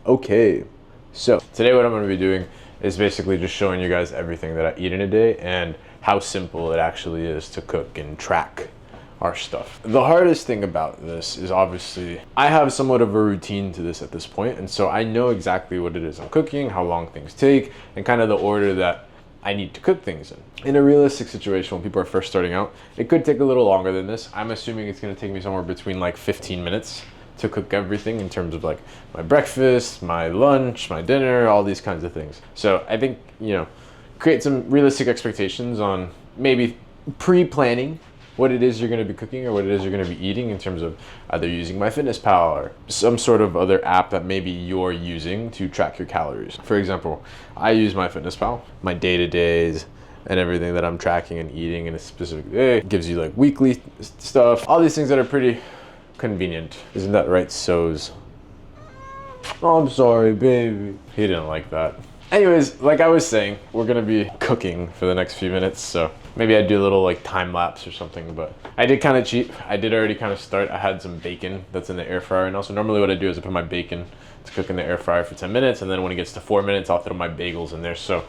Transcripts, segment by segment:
Okay, so today what I'm going to be doing is basically just showing you guys everything that I eat in a day and how simple it actually is to cook and track our stuff. The hardest thing about this is obviously I have somewhat of a routine to this at this point, and so I know exactly what it is I'm cooking, how long things take, and kind of the order that I need to cook things in. In a realistic situation, when people are first starting out, it could take a little longer than this. I'm assuming it's going to take me somewhere between like 15 minutes to cook everything in terms of like my breakfast, my lunch, my dinner, all these kinds of things. So I think, create some realistic expectations on maybe pre-planning what it is you're going to be cooking or what it is you're going to be eating in terms of either using myfitnesspal or some sort of other app that maybe you're using to track your calories. For example, I use myfitnesspal, my day-to-days and everything that I'm tracking and eating in a specific day. It gives you like weekly stuff, all these things that are pretty convenient. Isn't that right, Soz? Oh, I'm sorry, baby. He didn't like that. Anyways, like I was saying, we're gonna be cooking for the next few minutes, so maybe I'd do a little like time lapse or something, but I did kind of cheat. I did already kind of start. I had some bacon that's in the air fryer, and also normally what I do is I put my bacon to cook in the air fryer for 10 minutes, and then when it gets to 4 minutes, I'll throw my bagels in there. So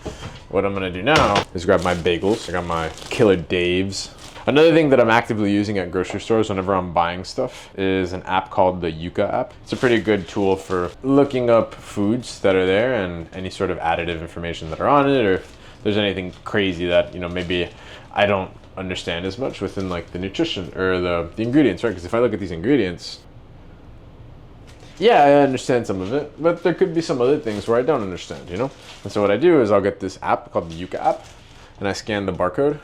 what I'm gonna do now is grab my bagels. I got my Killer Dave's. Another thing that I'm actively using at grocery stores whenever I'm buying stuff is an app called the Yuka app. It's a pretty good tool for looking up foods that are there and any sort of additive information that are on it, or if there's anything crazy that, maybe I don't understand as much within like the nutrition or the ingredients, right? Because if I look at these ingredients, yeah, I understand some of it, but there could be some other things where I don't understand, And so what I do is I'll get this app called the Yuka app and I scan the barcode,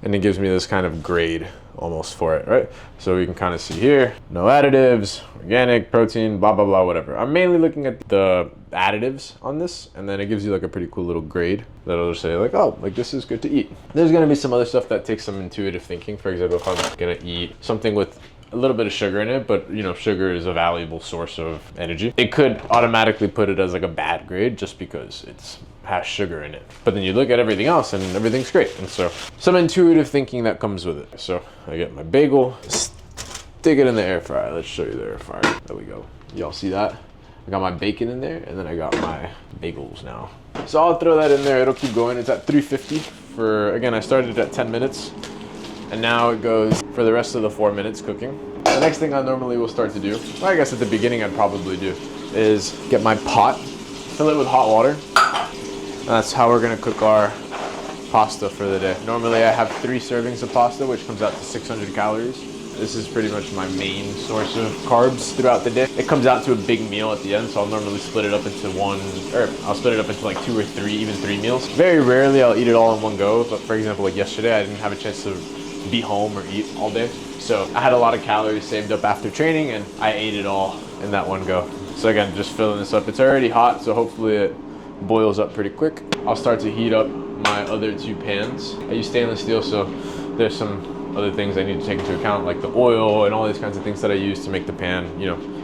and it gives me this kind of grade almost for it, right? So we can kind of see here, no additives, organic, protein, blah, blah, blah, whatever. I'm mainly looking at the additives on this, and then it gives you like a pretty cool little grade that'll just say like, oh, like this is good to eat. There's gonna be some other stuff that takes some intuitive thinking. For example, if I'm gonna eat something with a little bit of sugar in it, but sugar is a valuable source of energy, it could automatically put it as like a bad grade just because it's has sugar in it. But then you look at everything else and everything's great. And so some intuitive thinking that comes with it. So I get my bagel, stick it in the air fryer. Let's show you the air fryer. There we go. Y'all see that? I got my bacon in there, and then I got my bagels now. So I'll throw that in there. It'll keep going. It's at 350 for, again, I started at 10 minutes. And now it goes for the rest of the 4 minutes cooking. The next thing I normally will start to do, well, I guess at the beginning I'd probably do, is get my pot, fill it with hot water. And that's how we're gonna cook our pasta for the day. Normally I have 3 servings of pasta, which comes out to 600 calories. This is pretty much my main source of carbs throughout the day. It comes out to a big meal at the end, so I'll normally split it up into I'll split it up into like 2 or 3, even 3 meals. Very rarely I'll eat it all in one go, but for example, like yesterday, I didn't have a chance to be home or eat all day. So I had a lot of calories saved up after training, and I ate it all in that one go. So again, just filling this up. It's already hot, so hopefully it boils up pretty quick. I'll start to heat up my other 2 pans. I use stainless steel, so there's some other things I need to take into account, like the oil and all these kinds of things that I use to make the pan,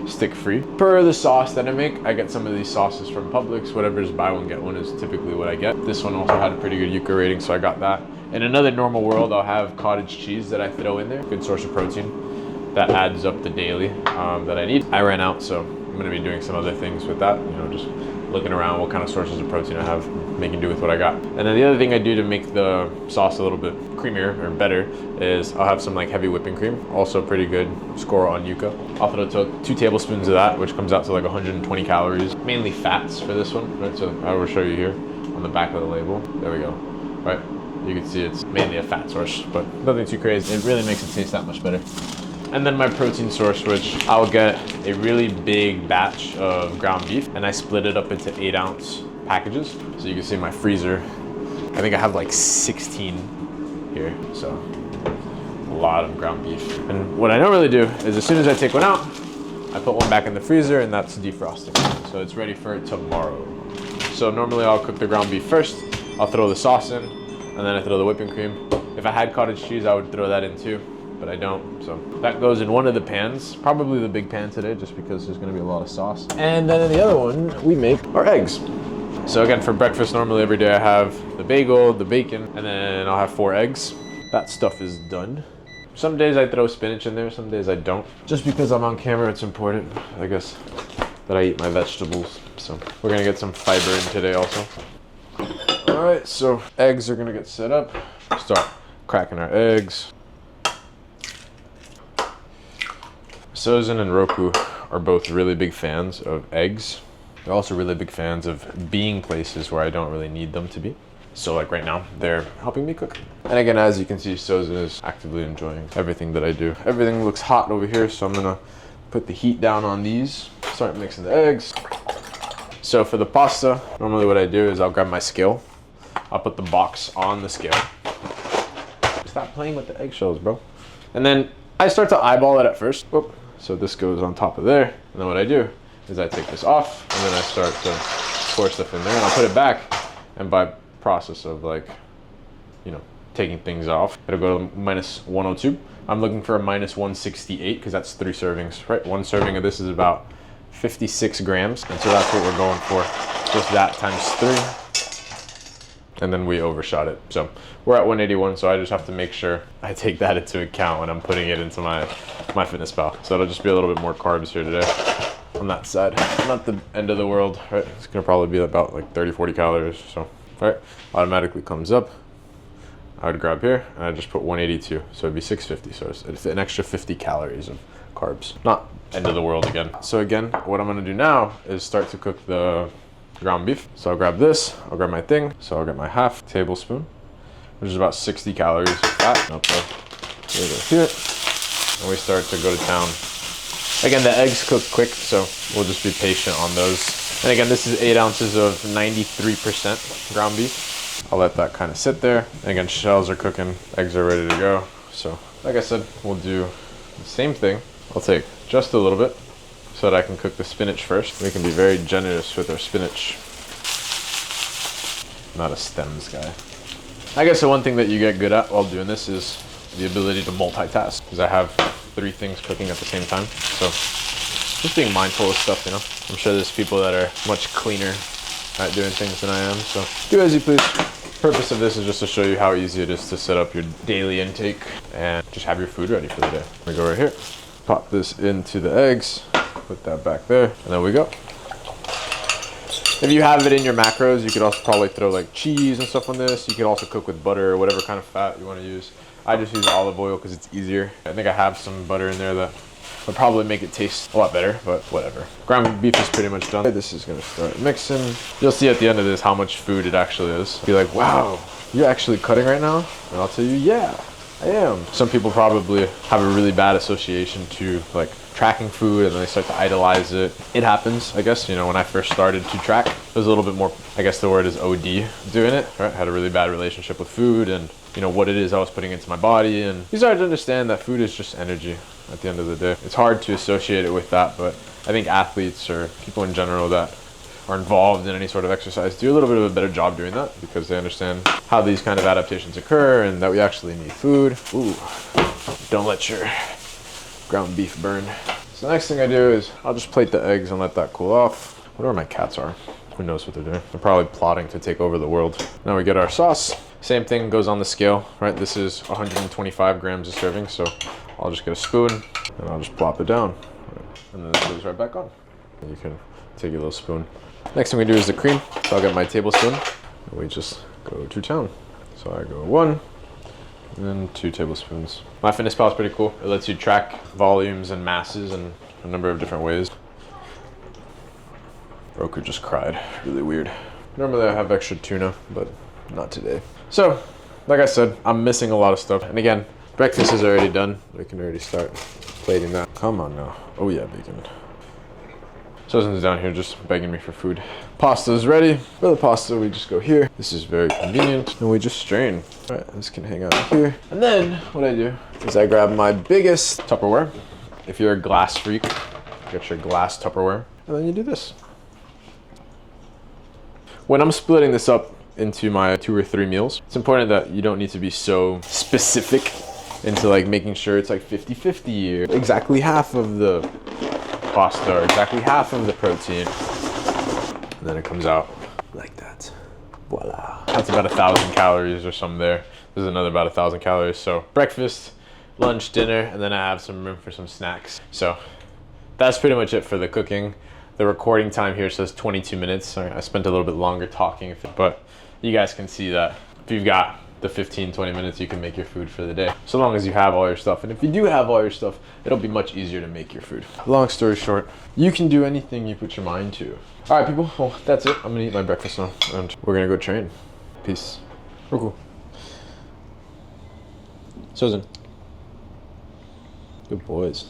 stick free. Per the sauce that I make, I get some of these sauces from Publix. Whatever's buy one get one is typically what I get. This one also had a pretty good Yuka rating, so I got that. In another normal world, I'll have cottage cheese that I throw in there. Good source of protein that adds up the daily that I need. I ran out, so I'm gonna be doing some other things with that, just looking around what kind of sources of protein I have, making do with what I got. And then the other thing I do to make the sauce a little bit creamier or better is I'll have some like heavy whipping cream, also pretty good score on Yuka. I'll throw 2 tablespoons of that, which comes out to like 120 calories, mainly fats for this one, right? So I will show you here on the back of the label. There we go, right? You can see it's mainly a fat source, but nothing too crazy. It really makes it taste that much better. And then my protein source, which I'll get a really big batch of ground beef, and I split it up into 8-ounce packages. So you can see my freezer, I think I have like 16 here, so a lot of ground beef. And what I normally do is as soon as I take one out, I put one back in the freezer, and that's defrosting. So it's ready for tomorrow. So normally I'll cook the ground beef first, I'll throw the sauce in, and then I throw the whipping cream. If I had cottage cheese, I would throw that in too, but I don't. So that goes in one of the pans, probably the big pan today, just because there's gonna be a lot of sauce. And then in the other one, we make our eggs. So again, for breakfast, normally every day I have the bagel, the bacon, and then I'll have 4 eggs. That stuff is done. Some days I throw spinach in there, some days I don't. Just because I'm on camera, it's important, I guess. that I eat my vegetables. So we're gonna get some fiber in today also. All right, so eggs are gonna get set up. Start cracking our eggs. Sozin and Roku are both really big fans of eggs. They're also really big fans of being places where I don't really need them to be. So like right now, they're helping me cook. And again, as you can see, Sozin is actively enjoying everything that I do. Everything looks hot over here, so I'm gonna put the heat down on these, start mixing the eggs. So for the pasta, normally what I do is I'll grab my scale. I'll put the box on the scale. Stop playing with the eggshells, bro. And then I start to eyeball it at first. Whoop. So this goes on top of there. And then what I do is I take this off and then I start to pour stuff in there and I'll put it back. And by process of like, you know, taking things off, it'll go to minus 102. I'm looking for a minus 168 because that's 3 servings, right? 1 serving of this is about 56 grams. And so that's what we're going for. Just that times 3. And then we overshot it. So we're at 181, so I just have to make sure I take that into account when I'm putting it into my MyFitnessPal. So it'll just be a little bit more carbs here today on that side. Not the end of the world, right? It's gonna probably be about like 30, 40 calories. So, right, automatically comes up. I would grab here and I just put 182. So it'd be 650. So it's an extra 50 calories of carbs. Not end of the world again. So again, what I'm gonna do now is start to cook the ground beef. So I'll grab this, I'll grab my thing. So I'll get my half tablespoon, which is about 60 calories of fat. Up there. Here. And we start to go to town. Again, the eggs cook quick, so we'll just be patient on those. And again, this is 8 ounces of 93% ground beef. I'll let that kind of sit there. And again, shells are cooking, eggs are ready to go. So like I said, we'll do the same thing. I'll take just a little bit so that I can cook the spinach first. We can be very generous with our spinach. Not a stems guy. I guess the one thing that you get good at while doing this is the ability to multitask, because I have 3 things cooking at the same time. So just being mindful of stuff, you know. I'm sure there's people that are much cleaner at doing things than I am, so do as you please. Purpose of this is just to show you how easy it is to set up your daily intake and just have your food ready for the day. We go right here, pop this into the eggs, put that back there, and there we go. If you have it in your macros, you could also probably throw like cheese and stuff on this. You could also cook with butter or whatever kind of fat you want to use. I just use olive oil because it's easier. I think I have some butter in there that would probably make it taste a lot better, but whatever. Ground beef is pretty much done. This is gonna start mixing. You'll see at the end of this how much food it actually is. Be like, wow, you're actually cutting right now? And I'll tell you, yeah, I am. Some people probably have a really bad association to like tracking food and then they start to idolize it. It happens, I guess. You know, when I first started to track, it was a little bit more, I guess the word is OD doing it, right? Had a really bad relationship with food and you know what it is I was putting into my body, and you start to understand that food is just energy at the end of the day. It's hard to associate it with that, but I think athletes or people in general that are involved in any sort of exercise do a little bit of a better job doing that because they understand how these kind of adaptations occur and that we actually need food. Ooh, don't let your ground beef burn. So the next thing I do is I'll just plate the eggs and let that cool off. I wonder where my cats are. Who knows what they're doing? They're probably plotting to take over the world. Now we get our sauce. Same thing goes on the scale, right? This is 125 grams a serving, so I'll just get a spoon and I'll just plop it down. And then it goes right back on. And you can take your little spoon. Next thing we do is the cream. So I'll get my tablespoon and we just go to town. So I go 1 and then 2 tablespoons. MyFitnessPal is pretty cool. It lets you track volumes and masses in a number of different ways. Roku just cried, really weird. Normally I have extra tuna, but not today. So, like I said, I'm missing a lot of stuff. And again, breakfast is already done. We can already start plating that. Come on now. Oh yeah, bacon. Sozin's down here just begging me for food. Pasta is ready. For the pasta, we just go here. This is very convenient. And we just strain. All right, this can hang out here. And then what I do is I grab my biggest Tupperware. If you're a glass freak, get your glass Tupperware. And then you do this. When I'm splitting this up into my 2 or 3 meals, it's important that you don't need to be so specific into like making sure it's like 50-50 or exactly half of the pasta or exactly half of the protein. And then it comes out like that. Voila. That's about 1,000 calories or something there. There's another about 1,000 calories. So breakfast, lunch, dinner, and then I have some room for some snacks. So that's pretty much it for the cooking. The recording time here says 22 minutes. Sorry, I spent a little bit longer talking, but you guys can see that if you've got the 15-20 minutes, you can make your food for the day, so long as you have all your stuff. And if you do have all your stuff, it'll be much easier to make your food. Long story short, you can do anything you put your mind to. All right, people, well, that's it. I'm gonna eat my breakfast now, and we're gonna go train. Peace. Cool. Susan. Good boys.